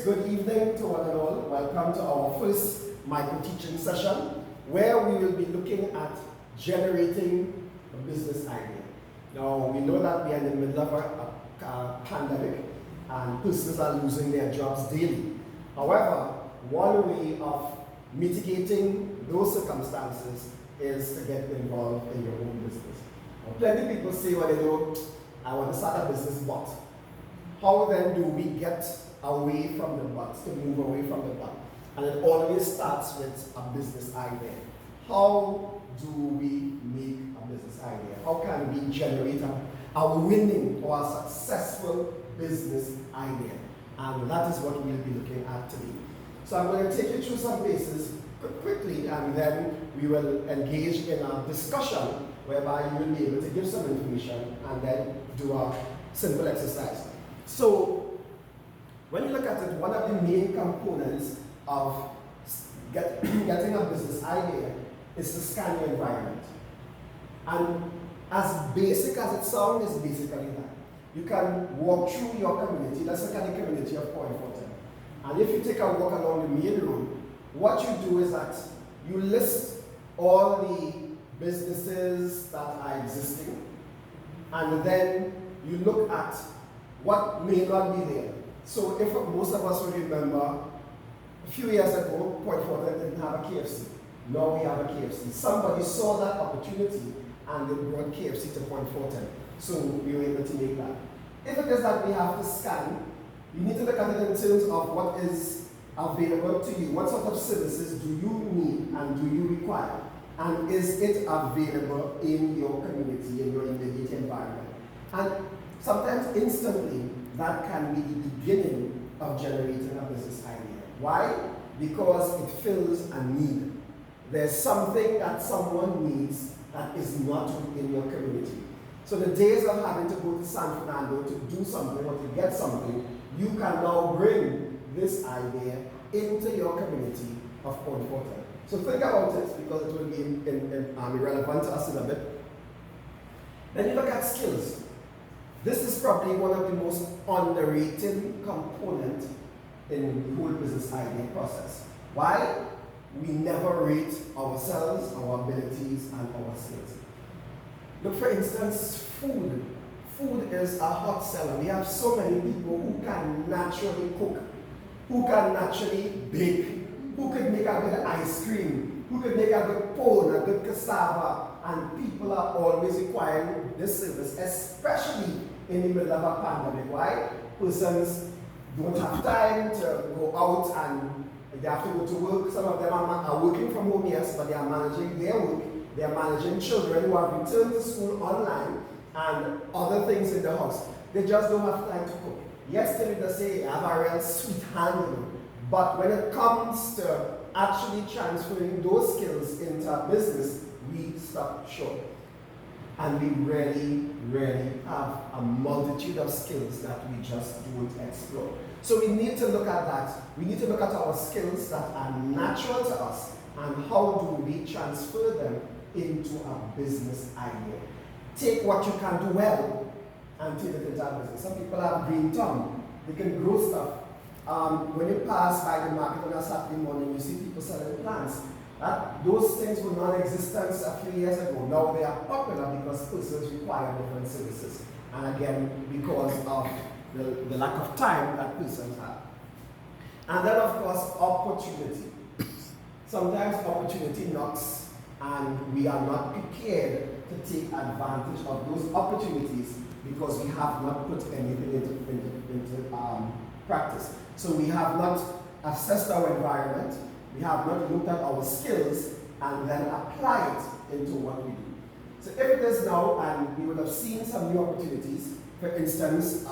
good evening to one and all. Welcome to our first micro-teaching session, where we will be looking at generating a business idea. Now, we know that we are in the middle of a pandemic, and persons are losing their jobs daily. However, one way of mitigating those circumstances is to get involved in your own business. Now, plenty of people say, well, I want to start a business, but how then do we get away from the but, to move away from the but? And it always starts with a business idea. How do we make a business idea? How can we generate a winning or a successful business idea? And that is what we'll be looking at today. So I'm going to take you through some bases quickly, and then we will engage in a discussion whereby you will be able to give some information and then do a simple exercise. So when you look at it, one of the main components of getting a business idea is to scan your environment. And as basic as it sounds, it's basically that. You can walk through your community. Let's look at the community of Point Fortin. And if you take a walk along the main road, what you do is that you list all the businesses that are existing, and then you look at what may not be there. So if most of us will remember, a few years ago, Point Fortin didn't have a KFC. Now we have a KFC. Somebody saw that opportunity and they brought KFC to Point Fortin. So we were able to make that. If it is that we have to scan, you need to look at it in terms of what is available to you. What sort of services do you need and do you require? And is it available in your community, in your immediate environment? And sometimes instantly, that can be the beginning of generating a business idea. Why? Because it fills a need. There's something that someone needs that is not within your community. So the days of having to go to San Fernando to do something or to get something, you can now bring this idea into your community of Point Fortin. So think about it, because it will be relevant to us in a bit. Then you look at skills. This is probably one of the most underrated components in the whole business idea process. Why? We never rate ourselves, our abilities, and our skills. Look, for instance, food. Food is a hot seller. We have so many people who can naturally cook, who can naturally bake, who could make a good ice cream, who could make a good pone, a good cassava, and people are always requiring this service, especially in the middle of a pandemic. Why? Persons don't have time to go out and they have to go to work. Some of them are working from home, yes, but they are managing their work. They are managing children who have returned to school online and other things in the house. They just don't have time to cook. Yesterday they say, I have a real sweet hand, but when it comes to actually transferring those skills into a business, we stop short. And we really have a multitude of skills that we just don't explore. So we need to look at that. We need to look at our skills that are natural to us and how do we transfer them into a business idea. Take what you can do well and turn it into a business. Some people have green thumb. They can grow stuff. When you pass by the market on a Saturday morning, you see people selling plants. Those things were non-existent a few years ago. Now they are popular because persons require different services. And again, because of the lack of time that persons have. And then, of course, opportunity. Sometimes opportunity knocks and we are not prepared to take advantage of those opportunities because we have not put anything into practice. So we have not assessed our environment, we have not looked at our skills and then applied it into what we do. So if it is now, and we would have seen some new opportunities, for instance,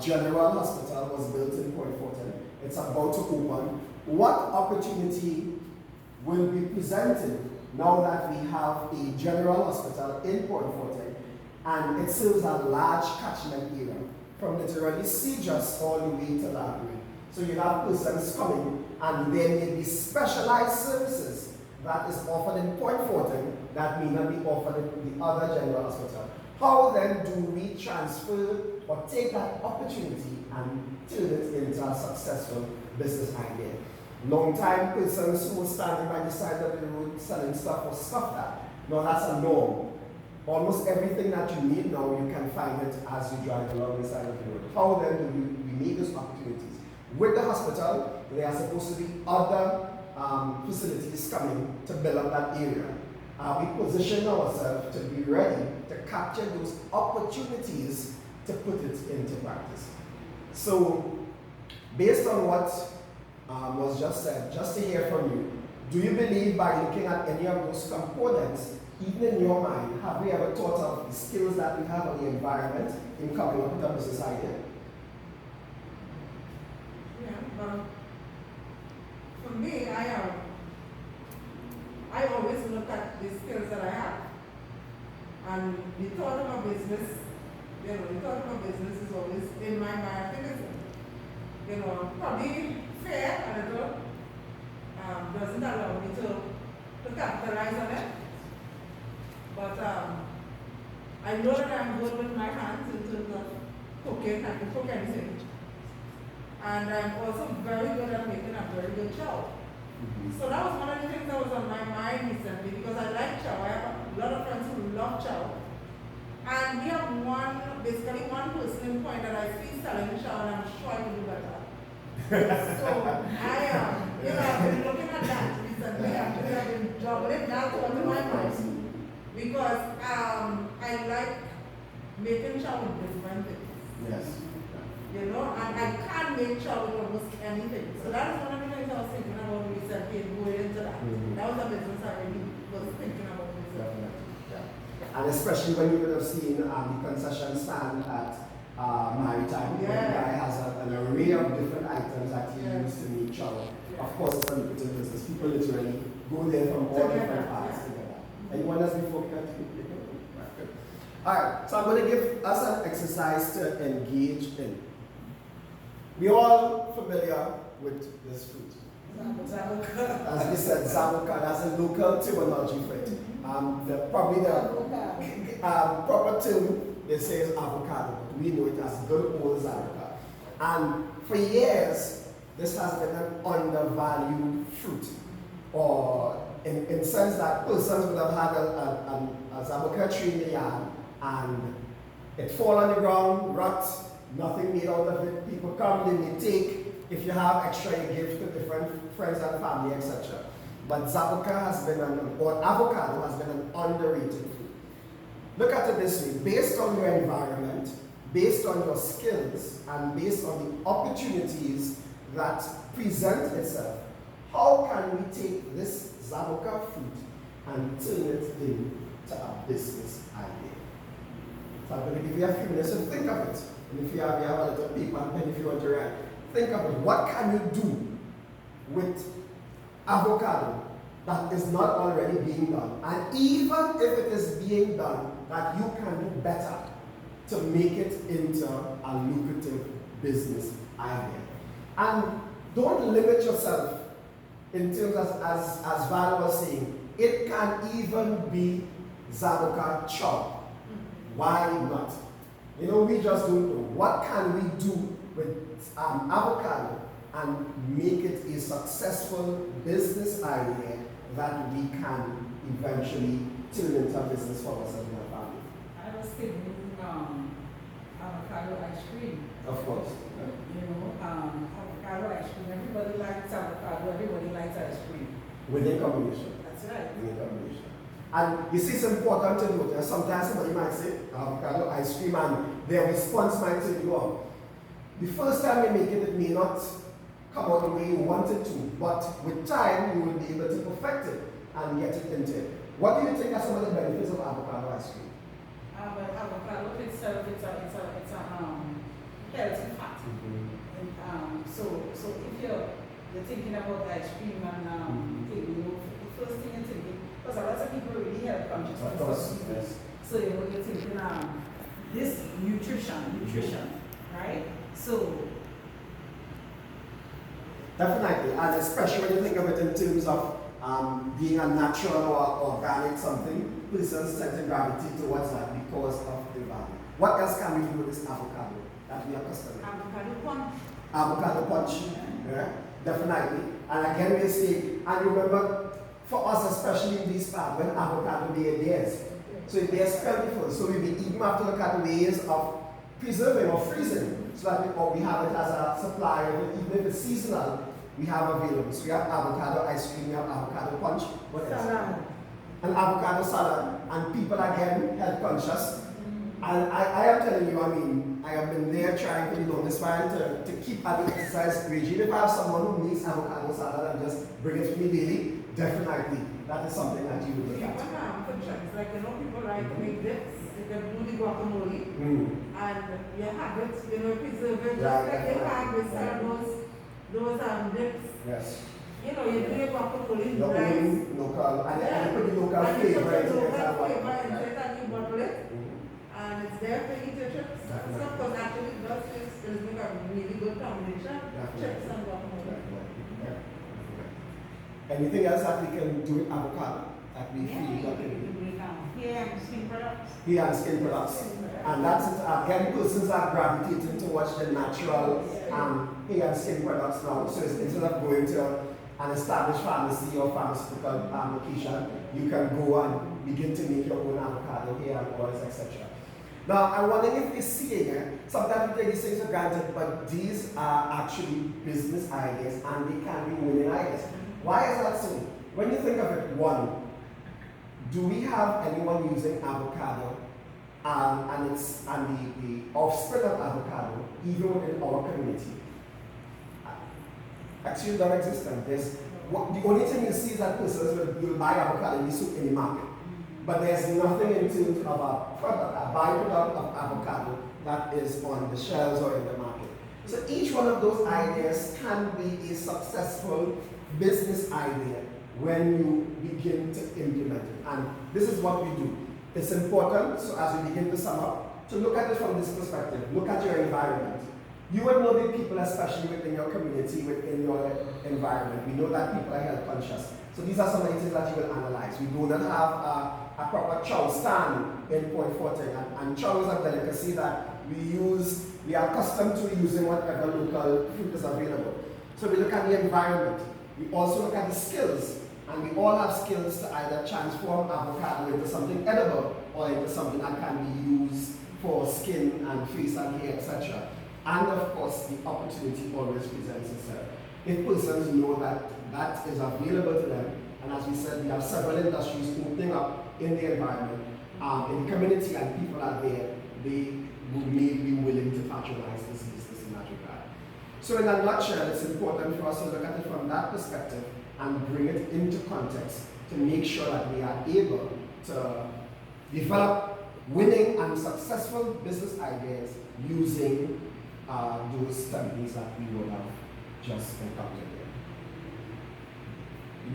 General Hospital was built in Point Fortin. It's about to open. What opportunity will be presented now that we have a General Hospital in Point Fortin, and it serves a large catchment area, from literally Sejas all the way to Library. So you have persons coming, and there may be specialized services that is offered in Point Fortin that may not be offered in the other General Hospital. How then do we transfer or take that opportunity and turn it into a successful business idea. Long time persons who were standing by the side of the road selling stuff were scoffed at. Now that's a norm. Almost everything that you need now, you can find it as you drive along the side of the road. How then do we make those opportunities? With the hospital, there are supposed to be other facilities coming to build up that area. We position ourselves to be ready to capture those opportunities to put it into practice. So, based on what was just said, just to hear from you, do you believe by looking at any of those components, even in your mind, have we ever thought of the skills that we have on the environment in coming up with a business idea? Yeah, well, for me, I always look at the skills that I have. And the thought of a business, the thought of a business is always in my mind. I think it's, probably fair a little, doesn't allow me to capitalize on it. But I know that I'm good with my hands in terms of cooking. I can cook anything. And I'm also very good at making a very good chow. So that was one of the things that was on my mind recently because I like chow. I have a lot of friends who love chow. And we have basically one person in point that I see selling chow and I'm sure I can do better. So I've been looking at that recently. Actually, I've been juggling that thought in my mind. Because I like making chow with different things. Yes. And I can make chow with almost anything. So that is one of the things I was thinking about recently and going into that. That was a business I really was thinking about recently. Yeah. And especially when you would have seen the concession stand at Maritime, where the guy has an array of different items that he uses to make chow. Of course, it's a lucrative business. People literally go there from all different parts together. Anyone else before we continue? Alright, so I'm going to give us an exercise to engage in. We're all familiar with this fruit. As we said, zabuka, that's a local terminology for it. Probably the proper term they say is avocado, but we know it as good old zabuka. And for years, this has been an undervalued fruit, or in sense that persons would have had a zabuka tree in the yard and it fall on the ground, rot, nothing made out of it. People come, they may take. If you have extra, you give to different friends and family, etc. But zabuka has been or avocado has been an underrated fruit. Look at it this way: based on your environment, based on your skills, and based on the opportunities that present itself, how can we take this zabuka fruit and turn it into a business idea? So I'm going to give you a few minutes to think of it. And if you have a little paper and pen if you want to write, think of it. What can you do with avocado that is not already being done? And even if it is being done, that you can do better to make it into a lucrative business idea. And don't limit yourself in terms of, as Val was saying, it can even be zabuka chow. Why not? We just don't know. What can we do with avocado and make it a successful business idea that we can eventually turn into a business for ourselves and our family? I was thinking avocado ice cream. Of course. Avocado ice cream. Everybody likes avocado, everybody likes ice cream. Within combination. That's right. Within combination. And you see, it's important to note, sometimes somebody might say, avocado ice cream, and their response might say, the first time you make it, it may not come out the way you want it to, but with time, you will be able to perfect it and get it into it. What do you think are some of the benefits of avocado ice cream? Well, avocado itself, it's a healthy fat. And, so if you're thinking about ice cream and the first thing you're thinking, because a lot of people really health conscious. Of course, yes. So you're thinking this nutrition, right? So definitely, and especially when you think of it in terms of being a natural or organic something, persons tend to gravitate towards that because of the value. What else can we do with this avocado that we are customizing? Avocado punch. Avocado punch. Yeah. definitely. And again, we say, and remember, for us, especially in this part, when avocado there's. So there's plentiful. So we even have to look at ways of preserving or freezing, so that we have it as a supply, even if it's seasonal, we have available. So we have avocado ice cream, we have avocado punch, what else? Salad. An avocado salad, and people again health conscious. And I am telling you, I mean, I have been there trying for the longest while to keep at the exercise regime. If I have someone who makes avocado salad and just bring it to me daily, definitely that is something that you would look at. Like, you know, people like to make dips, you can do the guacamole, and you have it, you know, preserve it, just like you have with those dips. Yes. You know, you do your guacamole, Your rice. own local, and you put the local And you flavor put into the it. local flavor into it and you bottle it, and it's there for you to chips. Definitely. So, of course, actually, it does make a really good combination, chips and guacamole. Anything else that we can do with avocado that we feel that we Hair and skin products. Hair and skin products. And that's it. Again, persons are gravitating towards the natural hair and skin products now. So instead of going to an established pharmacy or pharmaceutical location, you can go and begin to make your own avocado hair and oils, etc. Now, I'm wondering if you're seeing, sometimes we take these things for granted, but these are actually business ideas and they can be winning ideas. Why is that so? When you think of it, one, do we have anyone using avocado and the offspring of avocado even within our community? Actually, don't exist. The only thing you see is that persons will buy avocado in the market. But there's nothing in terms of a product, a byproduct of avocado that is on the shelves or in the market. So each one of those ideas can be a successful business idea when you begin to implement it. And this is what we do. It's important, so as we begin to sum up, to look at it from this perspective. Look at your environment. You will know the people, especially within your community, within your environment. We know that people are health conscious. So these are some of the things that you will analyze. We do not have a proper chow stand in Point Fortin, and chow is a delicacy that we are accustomed to using whatever local fruit is available. So we look at the environment. We also look at the skills, and we all have skills to either transform avocado into something edible or into something that can be used for skin and face and hair, etc. And of course, the opportunity always presents itself. If persons know that that is available to them, and as we said, we have several industries opening up in the environment, in the community, and people are there, they may be willing to patronize this business in that regard. So in a nutshell, it's important for us to look at it from that perspective and bring it into context to make sure that we are able to develop winning and successful business ideas using those techniques that we will have just encountered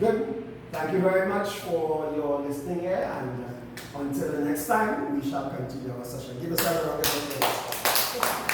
here. Good. Thank you very much for your listening here, and until the next time, we shall continue our session. Give us a round of applause.